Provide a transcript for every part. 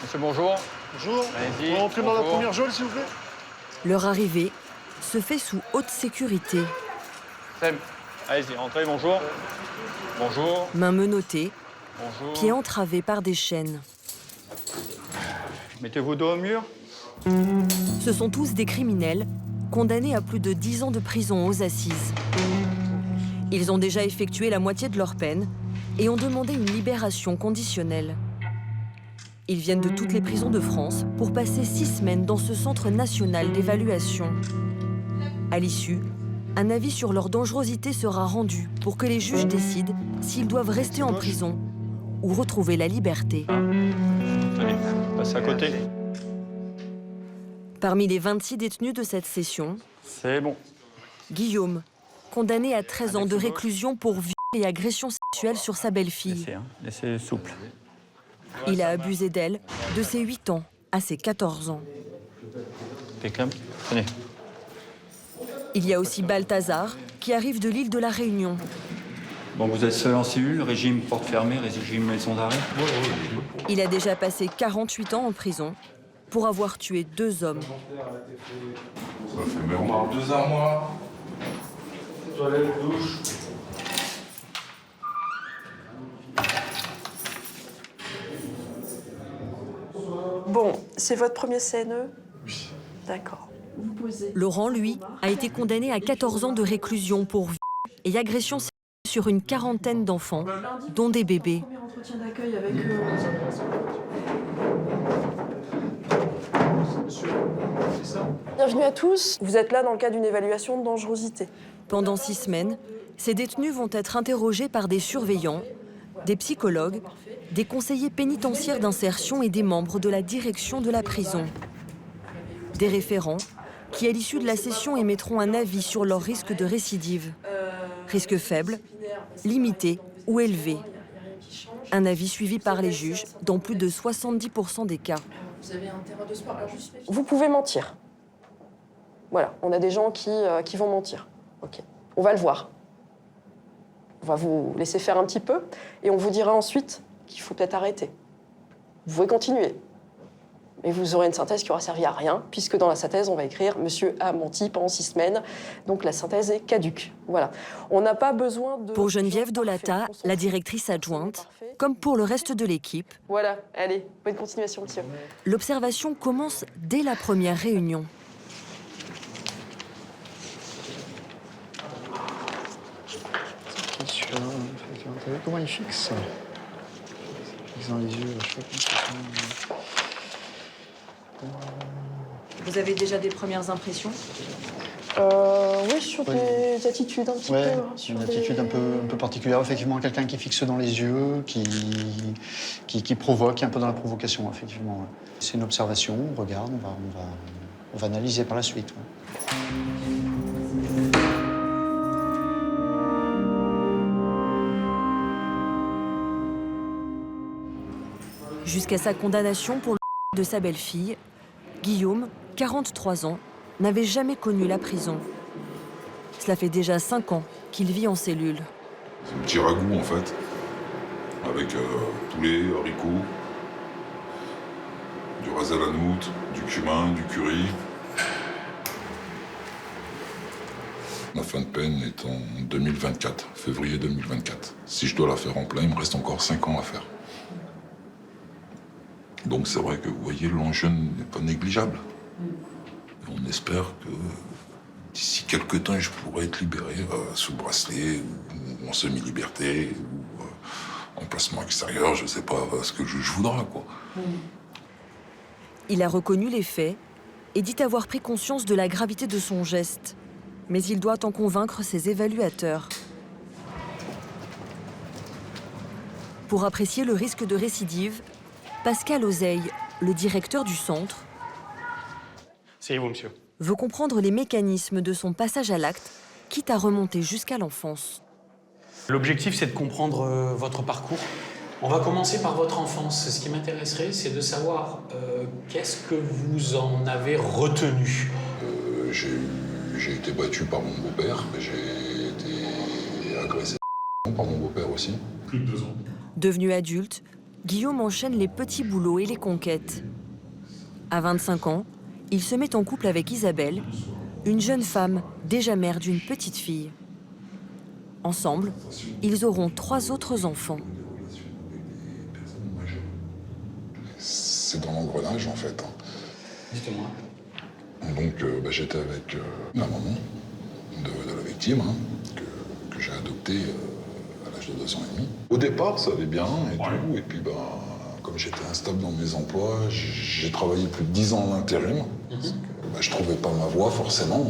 Monsieur, bonjour. Bonjour. Allez-y. On va entrer dans la Bonjour. première geôle, s'il vous plaît. Leur arrivée se fait sous haute sécurité. Sam, allez-y, entrez, bonjour. Bonjour. Mains menottées, Bonjour. pieds entravés par des chaînes. Mettez-vous dos au mur. Ce sont tous des criminels condamnés à plus de 10 ans de prison aux assises. Ils ont déjà effectué la moitié de leur peine et ont demandé une libération conditionnelle. Ils viennent de toutes les prisons de France pour passer 6 semaines dans ce centre national d'évaluation. À l'issue, un avis sur leur dangerosité sera rendu pour que les juges décident s'ils doivent rester en prison ou retrouver la liberté. Tenez, passez à côté. Parmi les 26 détenus de cette session, C'est bon. Guillaume, condamné à 13 ans de réclusion pour viol et agression sexuelle sur sa belle-fille. Laissez souple. Il a abusé d'elle de ses 8 ans à ses 14 ans. Impeccable. Tenez. Il y a aussi Balthazar, qui arrive de l'île de la Réunion. Bon, vous êtes seul en cellule, régime porte fermée, régime maison d'arrêt. Il a déjà passé 48 ans en prison pour avoir tué 2 hommes. Ça fait même pas 2 armoires. Toilette, douche. Bon, c'est votre premier CNE? Oui. D'accord. Laurent, lui, a été condamné à 14 ans de réclusion pour viol et agression sexuelle sur une quarantaine d'enfants, dont des bébés. Premier entretien d'accueil avec Bienvenue à tous. Vous êtes là dans le cadre d'une évaluation de dangerosité. Pendant 6 semaines, ces détenus vont être interrogés par des surveillants, des psychologues, des conseillers pénitentiaires d'insertion et des membres de la direction de la prison. Des référents qui, à l'issue de la session, émettront un avis sur leur risque de récidive. Risque faible, limité ou élevé. Un avis suivi par les juges dans plus de 70% des cas. Vous pouvez mentir. Voilà, on a des gens qui vont mentir. Ok, on va le voir. On va vous laisser faire un petit peu et on vous dira ensuite qu'il faut peut-être arrêter. Vous pouvez continuer. Mais vous aurez une synthèse qui aura servi à rien, puisque dans la synthèse, on va écrire « Monsieur a menti pendant 6 semains ». Donc la synthèse est caduque. Voilà. On n'a pas besoin de... Pour Geneviève Dolata, la directrice adjointe, comme pour le reste de l'équipe, Voilà, allez, bonne continuation, monsieur. l'observation commence dès la première réunion. T'as vu comment il fixe? Fixe dans les yeux, je sais pas comment Vous avez déjà des premières impressions? Oui, sur des attitudes un petit peu. Ouais, hein, sur une des- attitude un peu particulière. Effectivement, quelqu'un qui fixe dans les yeux, qui provoque, qui est un peu dans la provocation, effectivement. Ouais. C'est une observation, on regarde, on va analyser par la suite. Ouais. Jusqu'à sa condamnation pour le de sa belle-fille, Guillaume, 43 ans, n'avait jamais connu la prison. Cela fait déjà 5 ans qu'il vit en cellule. C'est un petit ragoût en fait. Avec poulet, haricots, du ras à la noute, du cumin, du curry. Ma fin de peine est en 2024, février 2024. Si je dois la faire en plein, il me reste encore 5 ans à faire. Donc c'est vrai que vous voyez, l'enjeu n'est pas négligeable. Et on espère que d'ici quelques temps, je pourrai être libéré sous bracelet ou en semi-liberté ou en placement extérieur, je ne sais pas ce que le juge voudra, quoi. Il a reconnu les faits et dit avoir pris conscience de la gravité de son geste. Mais il doit en convaincre ses évaluateurs. Pour apprécier le risque de récidive, Pascal Ozeille, le directeur du centre, C'est vous, monsieur. veut comprendre les mécanismes de son passage à l'acte, quitte à remonter jusqu'à l'enfance. L'objectif, c'est de comprendre votre parcours. On va commencer par votre enfance. Ce qui m'intéresserait, c'est de savoir qu'est-ce que vous en avez retenu. J'ai été battu par mon beau-père, j'ai été agressé par mon beau-père aussi. Plus de 2 ans. Devenu adulte, Guillaume enchaîne les petits boulots et les conquêtes. À 25 ans, il se met en couple avec Isabelle, une jeune femme déjà mère d'une petite fille. Ensemble, ils auront 3 autres enfants. C'est dans l'engrenage, en fait. Dites-moi. Donc, j'étais avec la maman de la victime, que j'ai adoptée à l'âge de 2 ans et demi. Au départ, ça allait bien et tout. Et puis, comme j'étais instable dans mes emplois, j'ai travaillé plus de 10 ans en intérim. Parce que, je trouvais pas ma voie, forcément.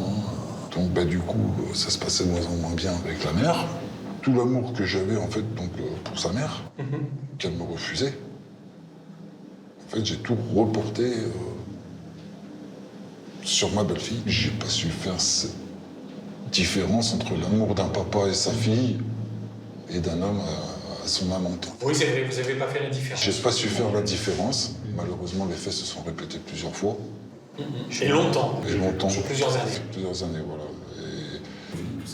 Donc, du coup, ça se passait de moins en moins bien avec la mère. Tout l'amour que j'avais, en fait, pour sa mère, qu'elle me refusait. En fait, j'ai tout reporté sur ma belle-fille. J'ai pas su faire cette différence entre l'amour d'un papa et sa fille et d'un homme à son amante. Oui, c'est vrai, vous n'avez pas fait la différence. J'ai pas su faire la différence. Malheureusement, les faits se sont répétés plusieurs fois. Et longtemps. Et longtemps. Sur plusieurs années. Plusieurs années, voilà.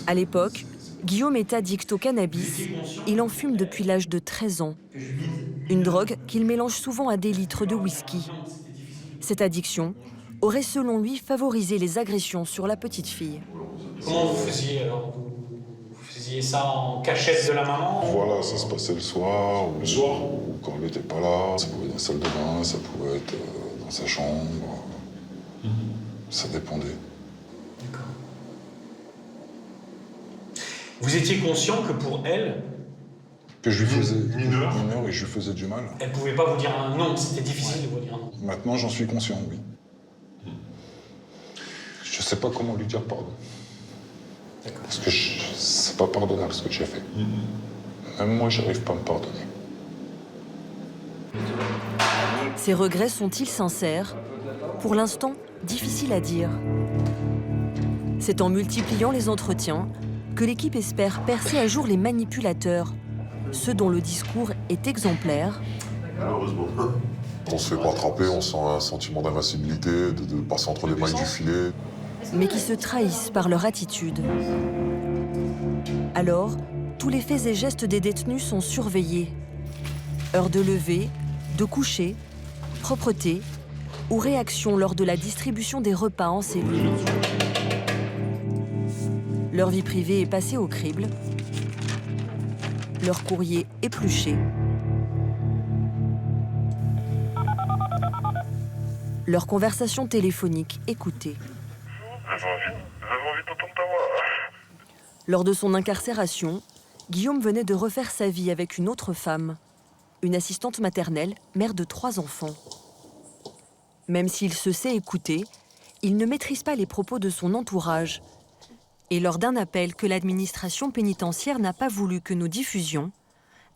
À l'époque, Guillaume est addict au cannabis. Il en fume depuis l'âge de 13 ans. Une drogue qu'il mélange souvent à des litres de whisky. Cette addiction aurait, selon lui, favorisé les agressions sur la petite fille. Comment vous faisiez alors? Vous faisiez ça en cachette de la maman? Voilà, ça se passait le soir, ou quand elle n'était pas là. Ça pouvait être dans la salle de bain, ça pouvait être dans sa chambre. Ça dépendait. D'accord. Vous étiez conscient que pour elle, Que je lui faisais une heure et je lui faisais du mal. elle ne pouvait pas vous dire un non, c'était difficile de vous dire un non. Maintenant, j'en suis conscient, oui. Je sais pas comment lui dire pardon. D'accord. Parce que c'est pas pardonnable ce que j'ai fait. Même moi, j'arrive pas à me pardonner. Ses regrets sont-ils sincères? Pour l'instant, difficile à dire. C'est en multipliant les entretiens que l'équipe espère percer à jour les manipulateurs, ceux dont le discours est exemplaire. Malheureusement. On se fait pas attraper, on sent un sentiment d'invincibilité, de passer entre les mailles du filet. Mais qui se trahissent par leur attitude. Alors, tous les faits et gestes des détenus sont surveillés. Heure de lever, de coucher, propreté ou réaction lors de la distribution des repas en cellule. Leur vie privée est passée au crible, leur courrier épluché, leur conversation téléphonique écoutée. Lors de son incarcération, Guillaume venait de refaire sa vie avec une autre femme, une assistante maternelle, mère de 3 enfants. Même s'il se sait écouter, il ne maîtrise pas les propos de son entourage. Et lors d'un appel que l'administration pénitentiaire n'a pas voulu que nous diffusions,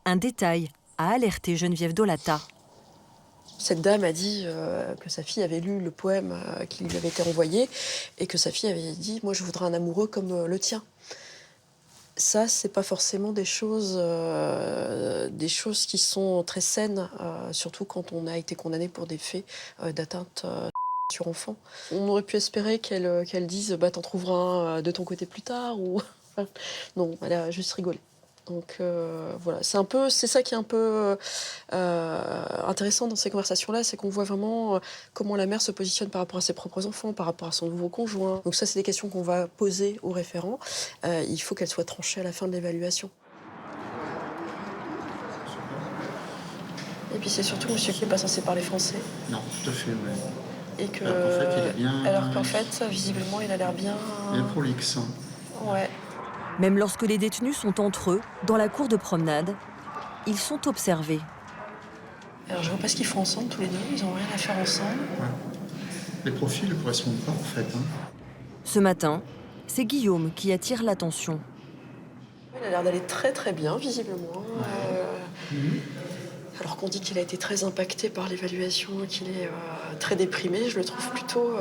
un détail a alerté Geneviève Dolata. Cette dame a dit que sa fille avait lu le poème qui lui avait été envoyé et que sa fille avait dit « Moi, je voudrais un amoureux comme le tien ». Ça, c'est pas forcément des choses qui sont très saines, surtout quand on a été condamné pour des faits d'atteinte sur enfant. On aurait pu espérer qu'elle dise bah, « T'en trouveras un de ton côté plus tard » ou... Non, elle a juste rigolé. Donc voilà, c'est ça qui est un peu intéressant dans ces conversations-là, c'est qu'on voit vraiment comment la mère se positionne par rapport à ses propres enfants, par rapport à son nouveau conjoint. Donc ça, c'est des questions qu'on va poser aux référents. Il faut qu'elles soient tranchées à la fin de l'évaluation. Et puis c'est surtout monsieur qui n'est pas censé parler français. Non, tout à fait, oui. Et que, alors qu'en fait, il est bien... Alors qu'en fait, visiblement, il a l'air bien... Bien prolixe. Ouais. Même lorsque les détenus sont entre eux, dans la cour de promenade, ils sont observés. Alors je vois pas ce qu'ils font ensemble tous les deux, ils ont rien à faire ensemble. Ouais. Les profils ne correspondent pas en fait. Ce matin, c'est Guillaume qui attire l'attention. Il a l'air d'aller très très bien, visiblement. Alors qu'on dit qu'il a été très impacté par l'évaluation, qu'il est très déprimé, je le trouve plutôt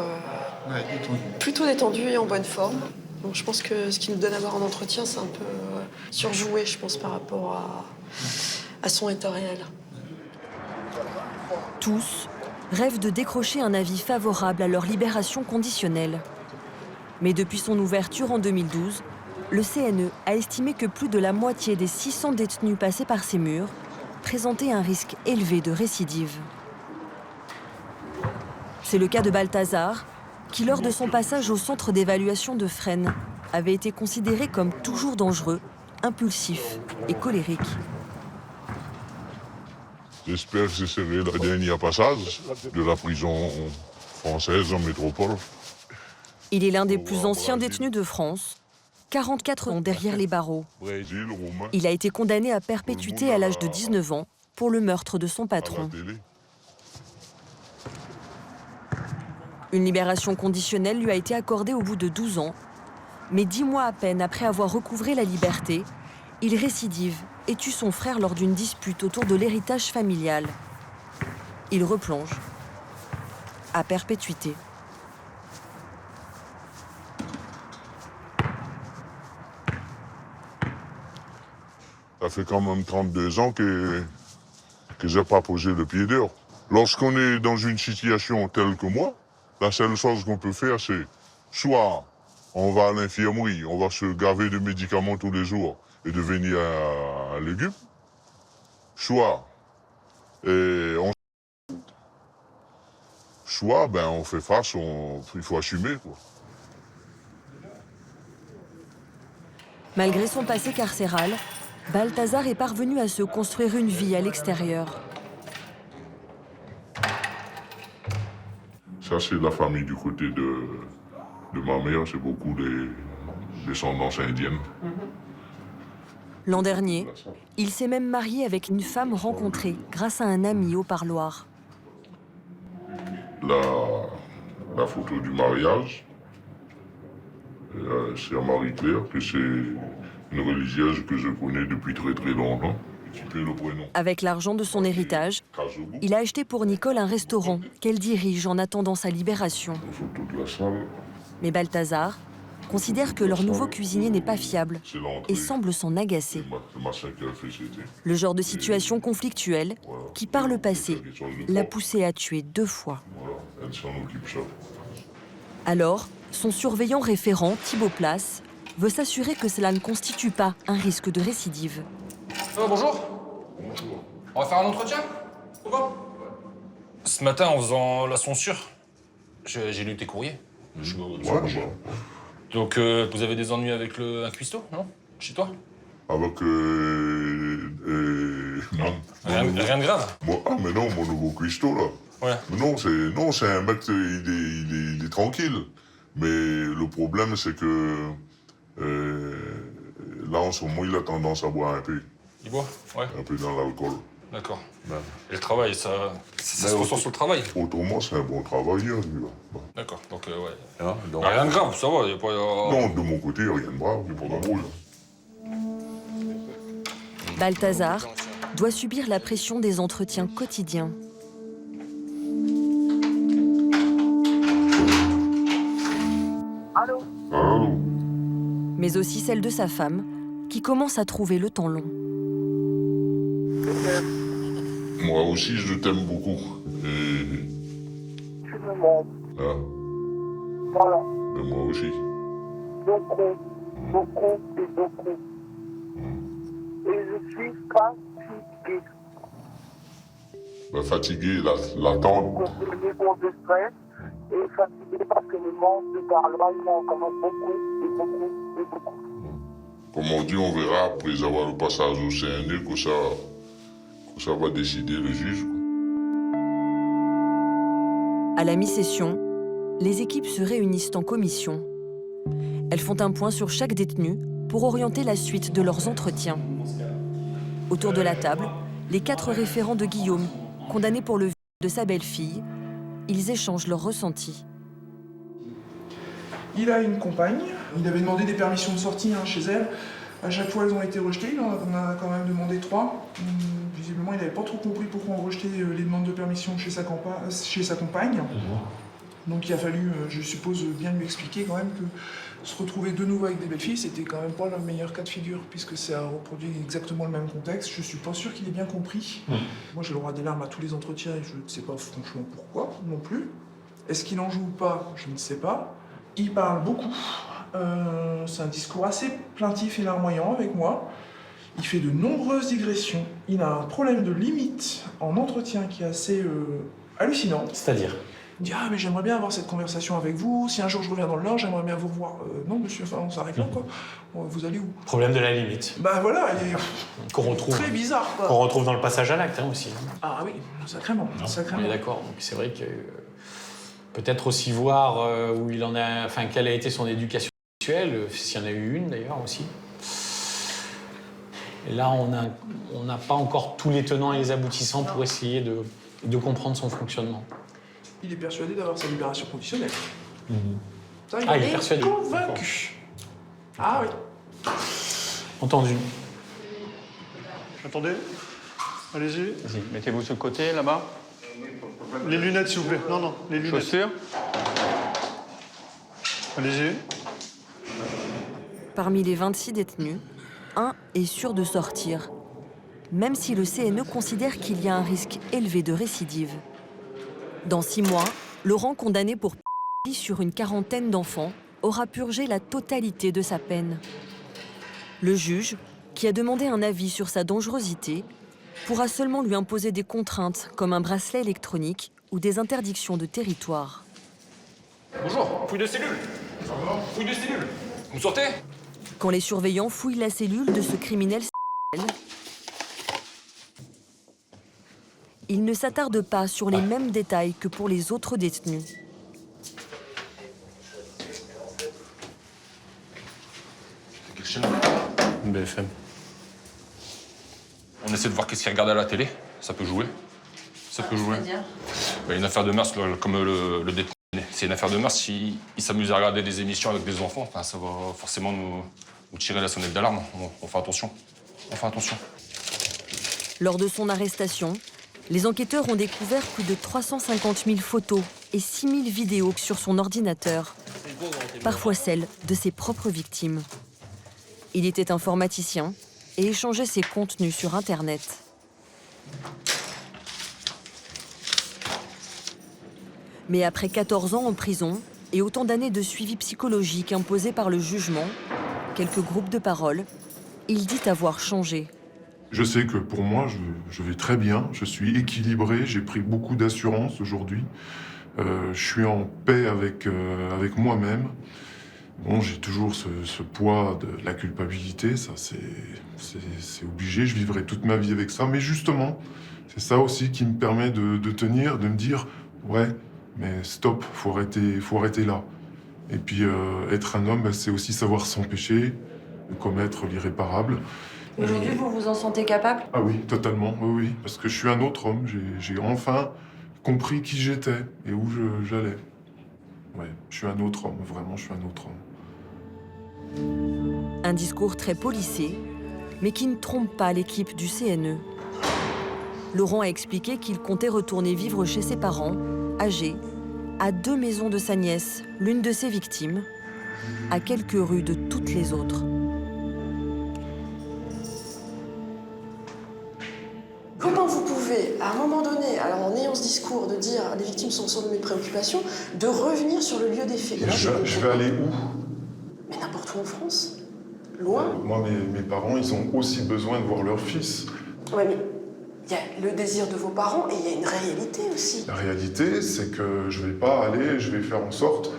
détendu et en bonne forme. Donc je pense que ce qu'il nous donne à voir en entretien, c'est un peu surjoué, je pense, par rapport à son état réel. Tous rêvent de décrocher un avis favorable à leur libération conditionnelle. Mais depuis son ouverture en 2012, le CNE a estimé que plus de la moitié des 600 détenus passés par ces murs présentaient un risque élevé de récidive. C'est le cas de Balthazar, qui lors de son passage au centre d'évaluation de Fresnes avait été considéré comme toujours dangereux, impulsif et colérique. J'espère que ce serait le dernier passage de la prison française en métropole. Il est l'un des plus anciens détenus de France, 44 ans derrière les barreaux. Brésil, Romain, Il a été condamné à perpétuité à l'âge de 19 ans pour le meurtre de son à la patron. télé. Une libération conditionnelle lui a été accordée au bout de 12 ans, mais 10 mois à peine après avoir recouvré la liberté, il récidive et tue son frère lors d'une dispute autour de l'héritage familial. Il replonge à perpétuité. Ça fait quand même 32 ans que je n'ai pas posé le pied dehors. Lorsqu'on est dans une situation telle que moi, la seule chose qu'on peut faire, c'est soit on va à l'infirmerie, on va se gaver de médicaments tous les jours et devenir un légume, soit on fait face, il faut assumer, quoi. Malgré son passé carcéral, Balthazar est parvenu à se construire une vie à l'extérieur. Ça, c'est la famille du côté de ma mère, c'est beaucoup des descendances indiennes. L'an dernier, il s'est même marié avec une femme rencontrée grâce à un ami au parloir. La photo du mariage, c'est à Marie-Claire, que c'est une religieuse que je connais depuis très très longtemps, qui fait le prénom. Avec l'argent de son héritage, Kazougou. il a acheté pour Nicole un restaurant qu'elle dirige en attendant sa libération. La photo de la salle, Mais Balthazar considère que leur nouveau cuisinier n'est pas fiable c'est l'entrée. et semble s'en agacer. C'est ma cinquième FCT. Le genre de situation conflictuelle qui, par le passé, l'a poussé à tuer 2 fois. Voilà, elle s'en occupe ça. Alors, son surveillant référent, Thibaut Place, veut s'assurer que cela ne constitue pas un risque de récidive. Bonjour. On va faire un entretien? Pourquoi? Ce matin, en faisant la censure, j'ai lu tes courriers. Ouais. Donc, vous avez des ennuis avec un cuistot, non? Chez toi? Avec non. Rien de grave? Mais non, mon nouveau cuistot, là. Ouais. Mais non, c'est un mec, il est tranquille. Mais le problème, c'est que là, en ce moment, il a tendance à boire un peu. Il boit? Ouais. Un peu dans l'alcool. D'accord. Et le travail, ça se ressent sur le travail? Autrement, c'est un bon travailleur, lui, là. D'accord, donc ouais. Donc, Rien de grave, ça va, y a pas... non, de mon côté, rien de grave, il n'y a pas d'embrouille. Balthazar doit subir la pression des entretiens quotidiens. Allô? Mais aussi celle de sa femme, qui commence à trouver le temps long. Moi aussi, je t'aime beaucoup. Et... Tu me manques. Ah, Voilà. mais moi aussi. Beaucoup, beaucoup et beaucoup. Et je suis fatiguée. Fatigué, l'attente. Comprenez mon stress et fatiguée parce que le manque de Carla, il manque quand même beaucoup et beaucoup et beaucoup. Comme on dit, on verra après avoir le passage au CNE que ça va décider le juge, quoi. À la mi-session, les équipes se réunissent en commission. Elles font un point sur chaque détenu pour orienter la suite de leurs entretiens. Autour de la table, les 4 référents de Guillaume, condamnés pour le viol de sa belle-fille, ils échangent leurs ressentis. Il a une compagne. Il avait demandé des permissions de sortie chez elle. À chaque fois, elles ont été rejetées. Il en a quand même demandé 3. Visiblement, il n'avait pas trop compris pourquoi on rejetait les demandes de permission chez sa compagne. Donc il a fallu, je suppose, bien lui expliquer quand même que se retrouver de nouveau avec des belles-filles, c'était quand même pas le meilleur cas de figure, puisque ça reproduit exactement le même contexte. Je suis pas sûr qu'il ait bien compris. Moi, j'ai le droit des larmes à tous les entretiens et je ne sais pas franchement pourquoi non plus. Est-ce qu'il en joue ou pas? Je ne sais pas. Il parle beaucoup. C'est un discours assez plaintif et larmoyant avec moi. Il fait de nombreuses digressions. Il a un problème de limite en entretien qui est assez hallucinant. C'est-à-dire? Il dit « Ah, mais j'aimerais bien avoir cette conversation avec vous. Si un jour je reviens dans le Nord, j'aimerais bien vous revoir. Non, monsieur, enfin, on s'arrête là, quoi. Vous allez où ?» Problème de la limite. Bah voilà, il est Qu'on retrouve. très bizarre, quoi. Qu'on retrouve dans le passage à l'acte aussi. Ah oui, sacrément, On sacrément. est d'accord. Donc c'est vrai que peut-être aussi voir où il en a, enfin quelle a été son éducation sexuelle, s'il y en a eu une d'ailleurs aussi. Et là, on n'a pas encore tous les tenants et les aboutissants pour essayer de comprendre son fonctionnement. Il est persuadé d'avoir sa libération conditionnelle. Ça, Ah, il est persuadé. Convaincu. Ah oui. Entendu. Attendez. Allez-y. Vas-y, mettez-vous sur le côté, là-bas. Les lunettes, s'il vous plaît. Non, non, les lunettes. Chaussures. Allez-y. Parmi les 26 détenus, un est sûr de sortir, même si le CNE considère qu'il y a un risque élevé de récidive. Dans 6 mois, Laurent, condamné pour pédophilie sur une quarantaine d'enfants, aura purgé la totalité de sa peine. Le juge, qui a demandé un avis sur sa dangerosité, pourra seulement lui imposer des contraintes comme un bracelet électronique ou des interdictions de territoire. Bonjour, fouille de cellule. Fouille de cellule. Vous me sortez? Quand les surveillants fouillent la cellule de ce criminel sexuel, ils ne s'attardent pas sur les mêmes détails que pour les autres détenus. C'est quelle chaîne? BFM. On essaie de voir qu'est-ce qu'il regarde à la télé. Ça peut jouer. Ça peut jouer. Bah, une affaire de mœurs, comme le détenu. C'est une affaire de mœurs. Il s'amuse à regarder des émissions avec des enfants. Enfin, ça va forcément nous tirer la sonnette d'alarme. On fait attention. On fait attention. Lors de son arrestation, les enquêteurs ont découvert plus de 350 000 photos et 6 000 vidéos sur son ordinateur, parfois celles de ses propres victimes. Il était informaticien et échangeait ses contenus sur Internet. Mais après 14 ans en prison et autant d'années de suivi psychologique imposé par le jugement, quelques groupes de parole, il dit avoir changé. Je sais que pour moi, je vais très bien, je suis équilibré, j'ai pris beaucoup d'assurance aujourd'hui. Je suis en paix avec moi-même. Bon, j'ai toujours ce poids de la culpabilité, ça c'est obligé, je vivrai toute ma vie avec ça. Mais justement, c'est ça aussi qui me permet de tenir, de me dire « ouais, mais stop, faut arrêter là ». Et puis être un homme, c'est aussi savoir s'empêcher de commettre l'irréparable. Aujourd'hui, vous vous en sentez capable? Ah oui, totalement, oui, parce que je suis un autre homme. J'ai enfin compris qui j'étais et où j'allais. Ouais, je suis un autre homme, vraiment, je suis un autre homme. Un discours très policé, mais qui ne trompe pas l'équipe du CNE. Laurent a expliqué qu'il comptait retourner vivre chez ses parents, âgés, à 2 maisons de sa nièce, l'une de ses victimes, à quelques rues de toutes les autres. Comment vous pouvez, à un moment donné, alors en ayant ce discours de dire les victimes sont sans de mes préoccupations, de revenir sur le lieu des faits? Et je vais aller où? Mais n'importe où en France. Loin. Moi, mes parents, ils ont aussi besoin de voir leur fils. Ouais, mais il y a le désir de vos parents et il y a une réalité aussi. La réalité, c'est que je vais pas aller, je vais faire en sorte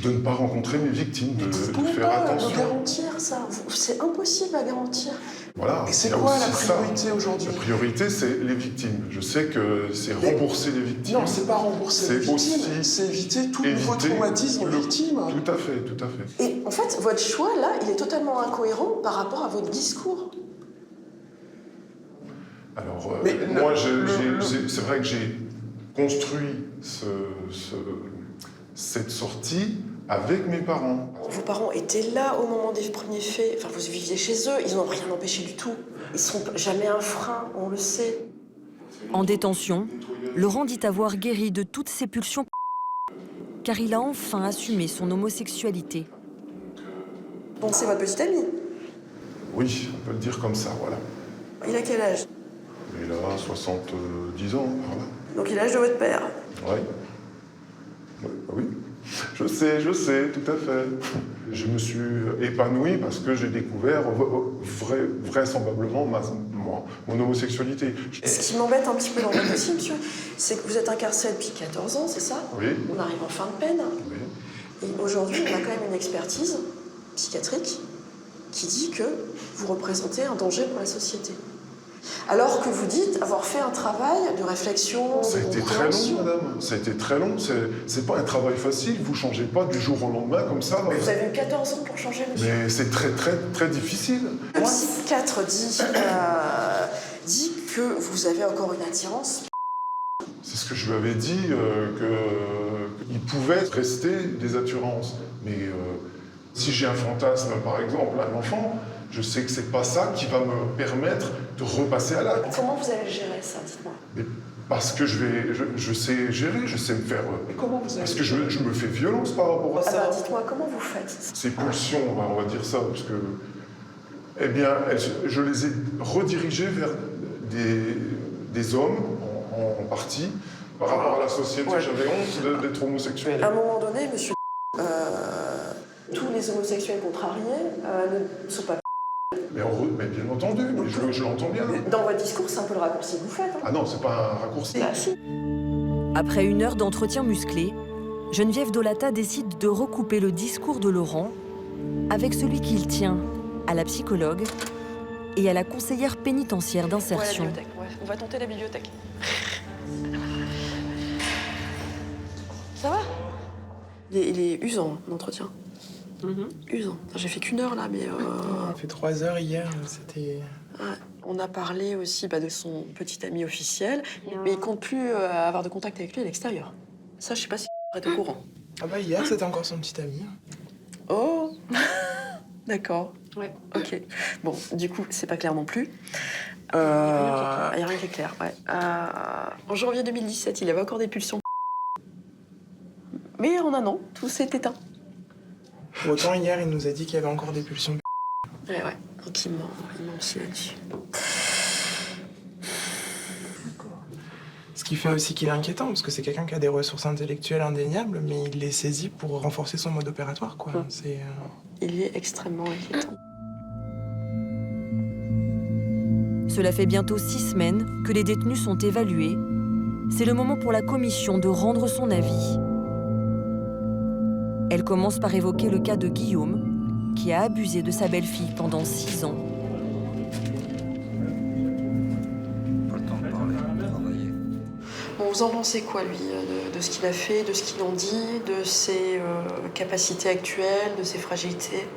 de ne pas rencontrer mes victimes, de faire attention. De garantir ça, c'est impossible à garantir. Voilà. Et c'est quoi la priorité aujourd'hui? La priorité, c'est les victimes. Je sais que c'est rembourser les victimes. Non, c'est pas rembourser les victimes, c'est éviter tout nouveau traumatisme victime. Tout à fait, tout à fait. Et en fait, votre choix, là, il est totalement incohérent par rapport à votre discours. Alors, moi, c'est vrai que j'ai construit cette sortie avec mes parents. Vos parents étaient là au moment des premiers faits, enfin vous viviez chez eux, ils n'ont rien empêché du tout. Ils ne sont jamais un frein, on le sait. En détention, Laurent dit avoir guéri de toutes ses pulsions car il a enfin assumé son homosexualité. Bon, c'est votre petit ami? Oui, on peut le dire comme ça, voilà. Il a quel âge? Il a 70 ans, par là. Donc il a l'âge de votre père? Oui. Oui. Je sais, tout à fait. Je me suis épanoui parce que j'ai découvert vraisemblablement mon homosexualité. Ce qui m'embête un petit peu dans votre dossier, monsieur, c'est que vous êtes incarcéré depuis 14 ans, c'est ça? Oui. On arrive en fin de peine. Oui. Et aujourd'hui, on a quand même une expertise psychiatrique qui dit que vous représentez un danger pour la société. Alors que vous dites avoir fait un travail de réflexion, Ça a de été très compréhension. long, madame. Ça a été très long. C'est pas un travail facile. Vous changez pas du jour au lendemain comme ça. Vous avez eu 14 ans pour changer, monsieur. Mais c'est très, très, très difficile. Le psychiatre dit que vous avez encore une attirance. C'est ce que je lui avais dit, qu'il pouvait rester des attirances. Mais si j'ai un fantasme, par exemple, un enfant, je sais que c'est pas ça qui va me permettre de repasser à l'acte. Comment vous allez gérer ça, dites-moi? Mais parce que je sais gérer, je sais me faire... Mais comment vous allez Parce que je me fais violence par rapport à ça. Dites-moi, comment vous faites? Ces pulsions, on va dire ça, parce que... Eh bien, je les ai redirigées vers des hommes, en partie, par rapport à la société. Ouais. J'avais honte d'être homosexuel. À un moment donné, monsieur, tous les homosexuels contrariés ne sont pas... Mais bien entendu, mais je l'entends bien. Dans votre discours, c'est un peu le raccourci que vous faites. Ah non, c'est pas un raccourci. Bah, si. Après 1 heure d'entretien musclé, Geneviève Dolata décide de recouper le discours de Laurent avec celui qu'il tient à la psychologue et à la conseillère pénitentiaire d'insertion. Ouais, la bibliothèque, ouais. On va tenter la bibliothèque. Ça va? Il est usant, l'entretien. Usant. J'ai fait qu'1 heure, là, mais... On a fait 3 heures hier, c'était... Ouais. On a parlé aussi de son petit ami officiel, mais il compte plus avoir de contact avec lui à l'extérieur. Ça, je sais pas si vous êtes au courant. Ah bah hier, c'était encore son petit ami. Oh. D'accord. Ouais. Ok. Bon, du coup, c'est pas clair non plus. Il n'y a rien qui est clair, ouais. En janvier 2017, il avait encore des pulsions. Mais en 1 an, tout s'est éteint. Pour autant, hier, il nous a dit qu'il y avait encore des pulsions. Ouais. Donc il ment aussi là-dessus. Ce qui fait aussi qu'il est inquiétant, parce que c'est quelqu'un qui a des ressources intellectuelles indéniables, mais il les saisit pour renforcer son mode opératoire, quoi. C'est... Il est extrêmement inquiétant. Cela fait bientôt 6 semaines que les détenus sont évalués. C'est le moment pour la commission de rendre son avis. Elle commence par évoquer le cas de Guillaume, qui a abusé de sa belle-fille pendant 6 ans. Pas le temps de parler, de travailler. Bon, vous en pensez quoi, lui, de ce qu'il a fait, de ce qu'il en dit, de ses capacités actuelles, de ses fragilités?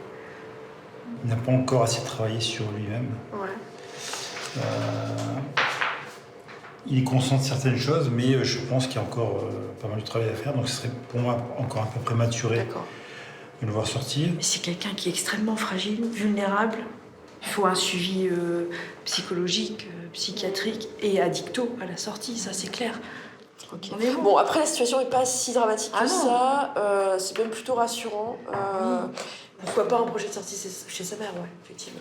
Il n'a pas encore assez travaillé sur lui-même. Ouais. Il est conscient de certaines choses, mais je pense qu'il y a encore pas mal de travail à faire. Donc ce serait pour moi encore un peu prématuré de le voir sortir. Mais c'est quelqu'un qui est extrêmement fragile, vulnérable. Il faut un suivi psychologique, psychiatrique et addicto à la sortie, ça c'est clair. Okay. Bon, après, la situation n'est pas si dramatique que non. ça. C'est même plutôt rassurant. Pourquoi pas un projet de sortie chez sa mère, ouais, effectivement.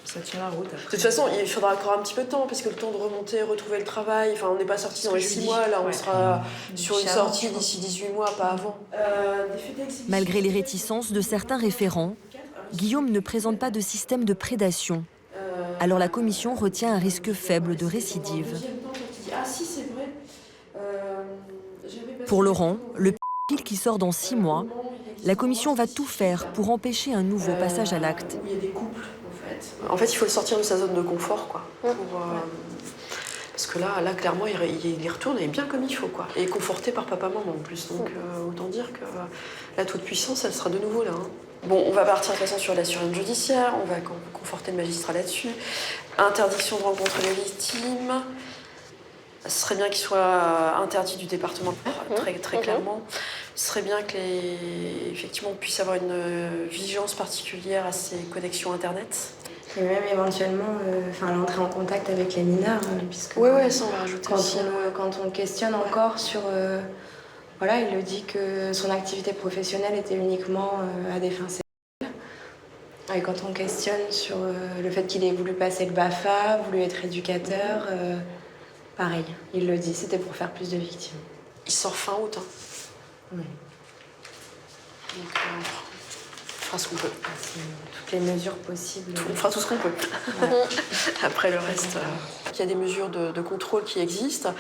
Ça tient la route. Après. De toute façon, il faudra encore un petit peu de temps, parce que le temps de remonter, retrouver le travail, enfin, on n'est pas sorti dans les 6 mois, là, on sera sur une sortie d'ici 18 mois, pas avant. Malgré les réticences de certains référents, Guillaume ne présente pas de système de prédation. Alors la commission retient un risque faible de récidive. Pour Laurent, le pédophile qui sort dans 6 mois, la commission va tout faire pour empêcher un nouveau passage à l'acte. Il y a des couples, en fait, il faut le sortir de sa zone de confort, quoi. Parce que là, clairement, il y retourne et bien comme il faut, quoi. Et conforté par papa-maman, en plus. Donc, autant dire que la toute-puissance, elle sera de nouveau là. Bon, on va partir de toute façon sur la surveillance judiciaire, on va conforter le magistrat là-dessus. Interdiction de rencontrer les victimes. Ce serait bien qu'il soit interdit du département, très clairement. Ce serait bien qu'effectivement, on puisse avoir une vigilance particulière à ses connexions Internet. Et même éventuellement l'entrée en contact avec les mineurs, puisque ouais, ça on va rajouter quand on le questionne encore sur... il le dit que son activité professionnelle était uniquement à des fins sexuelles. Et quand on questionne sur le fait qu'il ait voulu passer le BAFA, voulu être éducateur, pareil, il le dit, c'était pour faire plus de victimes. Il sort fin août. Oui. Donc, fera ce qu'on peut. Toutes les mesures possibles. On fera tout ce qu'on peut. Après le reste, il y a des mesures de contrôle qui existent.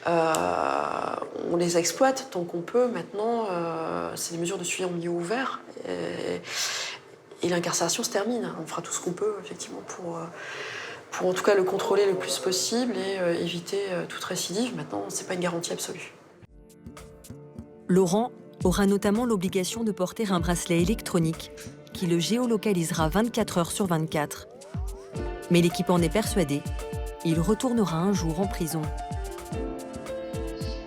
On les exploite tant qu'on peut. Maintenant, c'est des mesures de suivi en milieu ouvert. Et l'incarcération se termine. On fera tout ce qu'on peut, effectivement, pour en tout cas le contrôler le plus possible et éviter toute récidive. Maintenant, c'est pas une garantie absolue. Laurent aura notamment l'obligation de porter un bracelet électronique qui le géolocalisera 24 heures sur 24. Mais l'équipe en est persuadée, il retournera un jour en prison.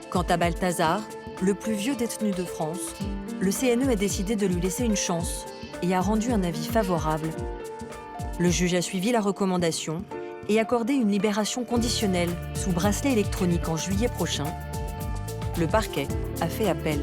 Quant à Balthazar, le plus vieux détenu de France, le CNE a décidé de lui laisser une chance et a rendu un avis favorable. Le juge a suivi la recommandation et accordé une libération conditionnelle sous bracelet électronique en juillet prochain. Le parquet a fait appel.